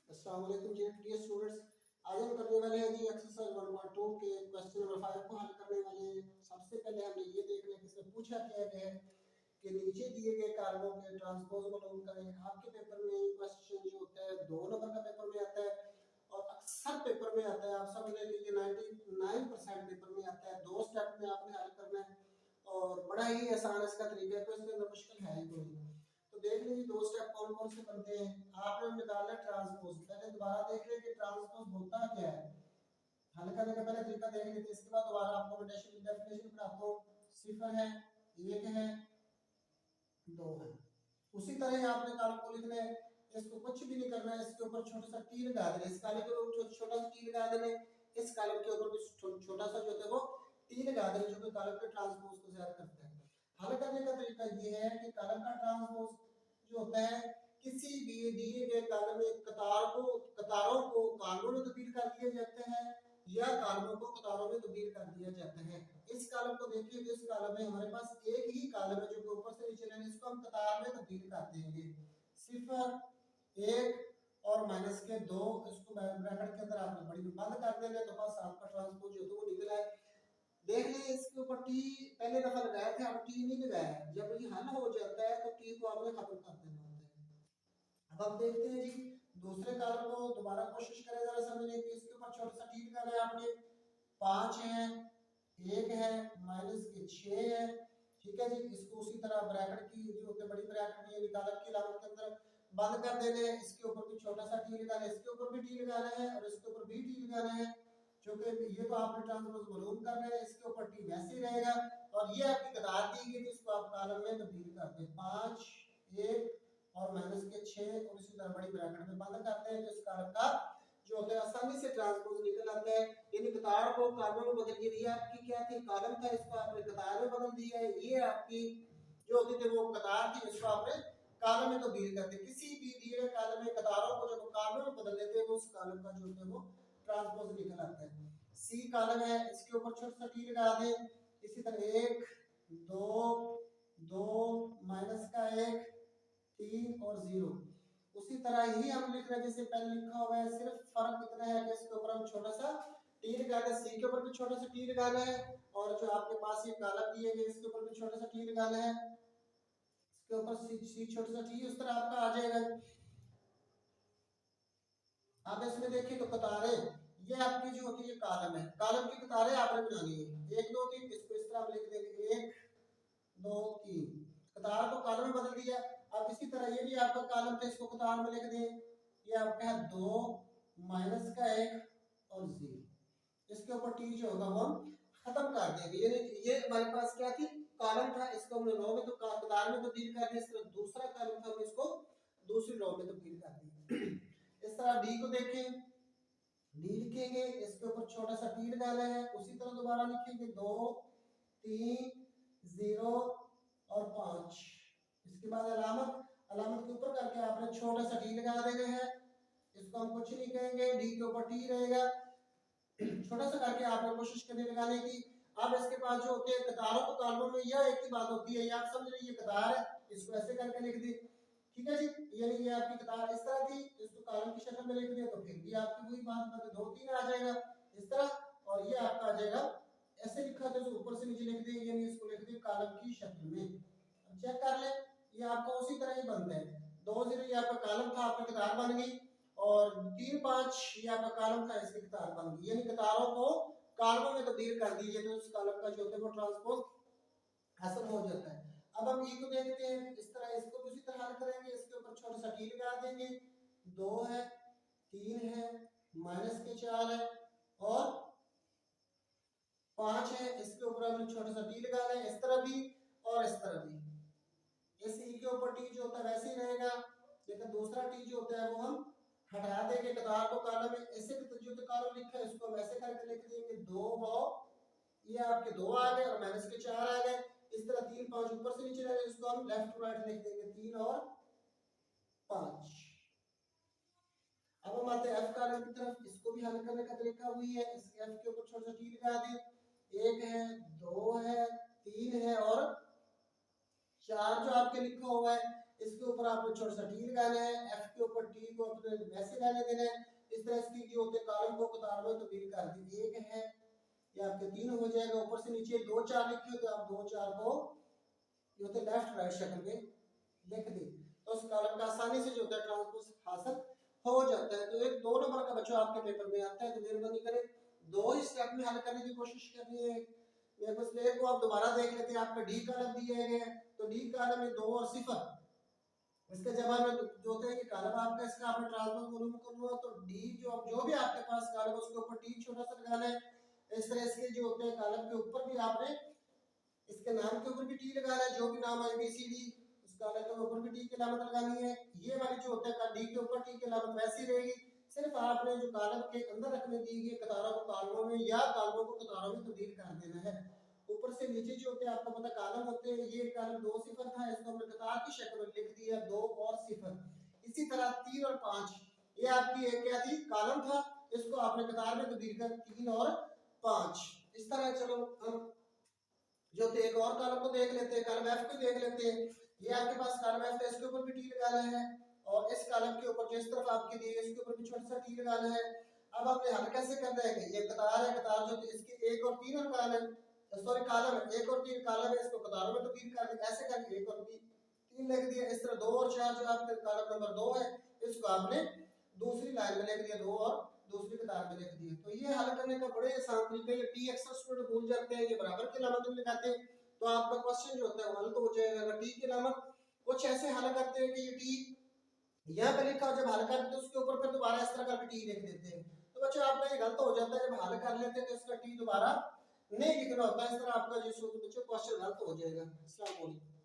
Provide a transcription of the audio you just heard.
अस्सलाम वालेकुम जी dear students. आज हम करने वाले हैं जी एक्सरसाइज 1.2 के क्वेश्चन नंबर 5 को हल करने वाले हैं। सबसे पहले हमने ये देखना है कि इसमें पूछा क्या गया है कि नीचे दिए गए कार्बों के ट्रांसपोज मालूम करें। आपके पेपर में ये क्वेश्चन जो होता है 2 नंबर का पेपर में आता है और अक्सर पेपर में आता है। आप समझ लें कि ये 99% पेपर में आता है। 2 स्टेप में आपने हल करना है और बड़ा ही आसान इसका तरीका है, तो इसके अंदर मुश्किल है ही कोई। तो देख लीजिए 2 स्टेप कौन कौन से बनते हैं। आपने निकालना है ट्रांसपोज। पहले दोबारा देख लें कि ट्रांसपोज होता क्या है। हल करने का पहले तरीका देख लेते हैं, इसके बाद दोबारा आपको मैं डेफिनेशन पढ़ाता हूँ। 0 है, 1 है, 2 है। उसी तरह आपने कालम को लिखना है। इसको कुछ भी नहीं करना है, इसके ऊपर छोटा सा टी लगा देना। इस कालम के ऊपर छोटा सा टी लगा देना। इस कालम के ऊपर भी छोटा सा जो है वो टी लगा देना, जो कि कालम के ट्रांसपोज को ज़ाहिर करता है। हल करने का तरीका ये है कि कालम का ट्रांसपोज जो होता है, किसी भी दिए गए कालम में कतारों को कालमों में तब्दील कर दिया जाता है या कालमों को कतारों में तब्दील कर दिया जाता है। इस कालम को देखिए तो इस कालम में हमारे पास एक ही कालम है जो कि ऊपर से नीचे लेने, इसको हम कतार में तब्दील कर देंगे। 0, 1 और माइनस के 2, इसको ब्रैकेट के अंदर आपने बड़ी में बंद कर देंगे तो बस आपका ट्रांसपोज जो है वो निकल आए। देख लीजिए इसके ऊपर टी पहले दफा लगाया था, अब टी नहीं लगाया है। जब ये हल हो जाता है तो टी को आपने खत्म कर देना होता है। अब आप देखते हैं जी दूसरे कालम को दोबारा कोशिश करें जरा समझने की। इसके ऊपर छोटा सा टी लगाना है आपने। 5 है, 1 है, माइनस के 6 है। ठीक है जी, इसको उसी तरह ब्रैकेट की जो होते हैं बड़ी ब्रैकेट में निकालत की अलामत के अंदर बंद कर देने हैं। इसके ऊपर भी छोटा सा टी लगाना है, इसके ऊपर भी टी लगाना है और इसके ऊपर भी टी लगाना है। क्योंकि ये तो आपने ट्रांसपोज मालूम कर रहे हैं, इसके ऊपर टी वैसे ही रहेगा और ये आपकी कतार दी गई, तो इसको आप कॉलम में तब्दील कर दें। 5, 1 और माइनस के 6 और इसी तरह बड़ी ब्रैकेट में बंद करते हैं तो इस कॉलम का जो होता है आसानी से ट्रांसपोज निकल आता है। यानी कतार को कॉलम में बदल दिया। ये आपकी क्या थी, कॉलम था, इसको आपने कतार में बदल दिया है। ये आपकी जो होती थी वो कतार थी, इसको आपने कॉलम में तब्दील कर दिया। किसी भी दिए गए कॉलम में कतारों को जब कॉलम में बदल देते हैं तो उस कॉलम का जो होता है वो ट्रांसपोज निकल आता है। सी कॉलम है, इसके ऊपर छोटा सा टी लगा दें। इसी तरह 1, 2, 2 माइनस का 1, 3 और 0। उसी तरह ही हम लिख रहे हैं जैसे पहले लिखा हुआ है, सिर्फ फर्क इतना है कि इसके ऊपर हम छोटा सा टी लगाना है। सी के ऊपर भी छोटा सा टी लगाना है और जो आपके पास ये कॉलम दिए गए इसके ऊपर भी छोटा सा टी लगाना है। इसके ऊपर सी छोटा सा टी उस तरह आपका आ जाएगा। आप इसमें देखिए तो कतारें ये आपकी जो होती है कॉलम है, कॉलम की कतारें आपने बनानी है। 1 2 3, इसको इस तरह हम लिख देंगे 1 2 3। कतार को कॉलम में बदल दिया। अब इसी तरह ये भी आपका कॉलम था, इसको कतार में लिख दें। ये आपका है 2 माइनस का 1 और 0। इसके ऊपर टी जो होगा वो हम खत्म कर देंगे। यानी ये हमारे पास क्या थी, कॉलम था, इसको हमने रो में तो कतार में तब्दील कर दिया। इस तरह दूसरा कॉलम था, हम इसको दूसरी रो में तब्दील कर दिया। इस तरह डी को देखें, डी लिखेंगे, इसके ऊपर छोटा सा टी लगाना है। उसी तरह दोबारा लिखेंगे 2 3 0 और 5। इसके बाद अलामत के ऊपर करके आपने छोटा सा टी लगा देना है। इसको हम कुछ नहीं कहेंगे, डी के ऊपर टी रहेगा। छोटा सा करके आपने कोशिश करनी लगाने की। अब इसके पास जो होते हैं कतारों को कॉलमों में यह एक ही बात होती है, ये आप समझ रहे, ये कतार है, इसको ऐसे करके लिख दी। ठीक है जी, यानी ये आपकी कतार इस तरह थी, इसको कॉलम की शक्ल में लिख दिया तो फिर भी आपकी वही बात बन 2 3 आ जाएगा इस तरह, और ये आपका आ जाएगा ऐसे लिखा था, ऊपर से नीचे लिख दिया, यानी इसको लिख दिया कॉलम की शक्ल में। अब चेक कर ले, ये आपका उसी तरह ही बनता है। 2 0 ये आपका कॉलम था, आपकी कतार बन गई और 3 5 ये आपका कॉलम था, इसकी कतार बन गई। यानी कतारों को कॉलमों में तब्दील कर दीजिए तो उस कॉलम का जो होता है वो ट्रांसपोज हासिल हो जाता है। अब हम ई को देखते हैं, इस तरह इसको भी उसी तरह हल करेंगे। इसके ऊपर छोटा सा टी लगा देंगे। 2 है, 3 है, माइनस के 4 है और 5 है। इसके ऊपर हमने छोटा सा टी लगा लें, इस तरह भी और इस तरह भी। इस ई के ऊपर टी जो होता है वैसे ही रहेगा, लेकिन दूसरा टी जो होता है वो हम हटा देंगे। कतार को कॉलम में ऐसे जो कॉलम लिखा है उसको हम ऐसे करके लिख देंगे 2 और ये आपके 2 आ गए और माइनस के 4 आ गए। इस तरह 3 5 ऊपर से नीचे जाएगा, इसको हम लेफ्ट टू राइट लिख देंगे 3 और 5। अब हम आते हैं एफ कॉलम की तरफ। इसको भी हल करने का तरीका वही है, इस एफ के ऊपर छोटा सा टी लगा दें। 1 है, 2 है, 3 है और 4 जो आपके लिखा हुआ है। इसके ऊपर आपने छोटा सा टी लगाना है, एफ के ऊपर टी को अपने वैसे रहने देना है। इस तरह इसकी जो होते कॉलम को कतार में तब्दील कर दी। एक है ये आपके 3 हो जाएगा, ऊपर से नीचे 2 4 लिखे हो तो आप 2 4 को ये होते लेफ्ट राइट शक्ल में लिख दी, तो उस कॉलम का आसानी से जो होता है ट्रांसपोज हासिल हो जाता है। तो एक 2 नंबर का बच्चा आपके पेपर में आता है तो मेहरबानी करें 2 ही स्टेप में हल करने की कोशिश करनी है। मेरे पास प्लेयर को आप दोबारा देख लेते हैं, आपका डी कॉलम दिया गया है तो डी कॉलम में 2 और 0, इसका जवाब में जो होता है कि कॉलम आपका इसका आपने ट्रांसपोज मालूम करना हो तो डी जो भी आपके पास कॉलम उसके ऊपर टी छोटा सा लगाना है। इस तरह इसके जो होते हैं कॉलम के ऊपर भी आपने इसके नाम के ऊपर भी टी लगाना है, जो भी नाम है ABCD उस कॉलम के ऊपर भी टी की अलामत लगानी है। ये वाली जो होता है डी के ऊपर टी की अलामत वैसी रहेगी, सिर्फ आपने जो कॉलम के अंदर रखने दी गई कतारों को कॉलमों में या कॉलमों को कतारों में तब्दील कर देना है। ऊपर से नीचे जो होते हैं आपको पता कॉलम होते हैं, ये कॉलम 2 0 था, इसको हमने कतार की शक्ल में लिख दिया 2 और 0। इसी तरह 3 और 5 ये आपकी एक क्या थी कॉलम था, इसको आपने कतार में तब्दील कर 3 और 5 इस तरह। चलो हम जो तो एक और कॉलम को देख लेते हैं, कॉलम एफ को देख लेते हैं। ये आपके पास कॉलम एफ है, इसके ऊपर भी टी लगाना है और इस कॉलम के ऊपर जिस तरफ आपकी दी है इसके ऊपर भी छोटा सा टी लगाना है। अब आपने हल कैसे करना है कि ये कतार है, कतार जो इसके 1 और 3 और कॉलम सॉरी कॉलम 1 और 3 कॉलम है, इसको कतारों में तब्दील कर दिया, ऐसे करके 1 और 3 लिख दिया। इस तरह 2 और 4 जो आपके कॉलम नंबर 2 है इसको आपने दूसरी लाइन में लिख दिया 2 और दूसरी कतार में लिख दिया। तो ये हल करने का बड़े आसान तरीका है। ये टी अक्सर स्टूडेंट भूल जाते हैं, ये बराबर की अलामत में लगाते हैं तो आपका क्वेश्चन जो होता है वो हल तो हो जाएगा। अगर टी की अलामत कुछ ऐसे हल करते हैं कि ये टी यहाँ पे लिखा हो, जब हल करते हैं उसके ऊपर फिर दोबारा इस तरह करके टी लिख देते हैं तो बच्चों आपका ये गलत हो जाता है। जब हल कर लेते हैं तो इसका टी दोबारा नहीं लिखना होता है, इस तरह आपका जो बच्चों क्वेश्चन गलत हो जाएगा। अस्सलाम वालेकुम।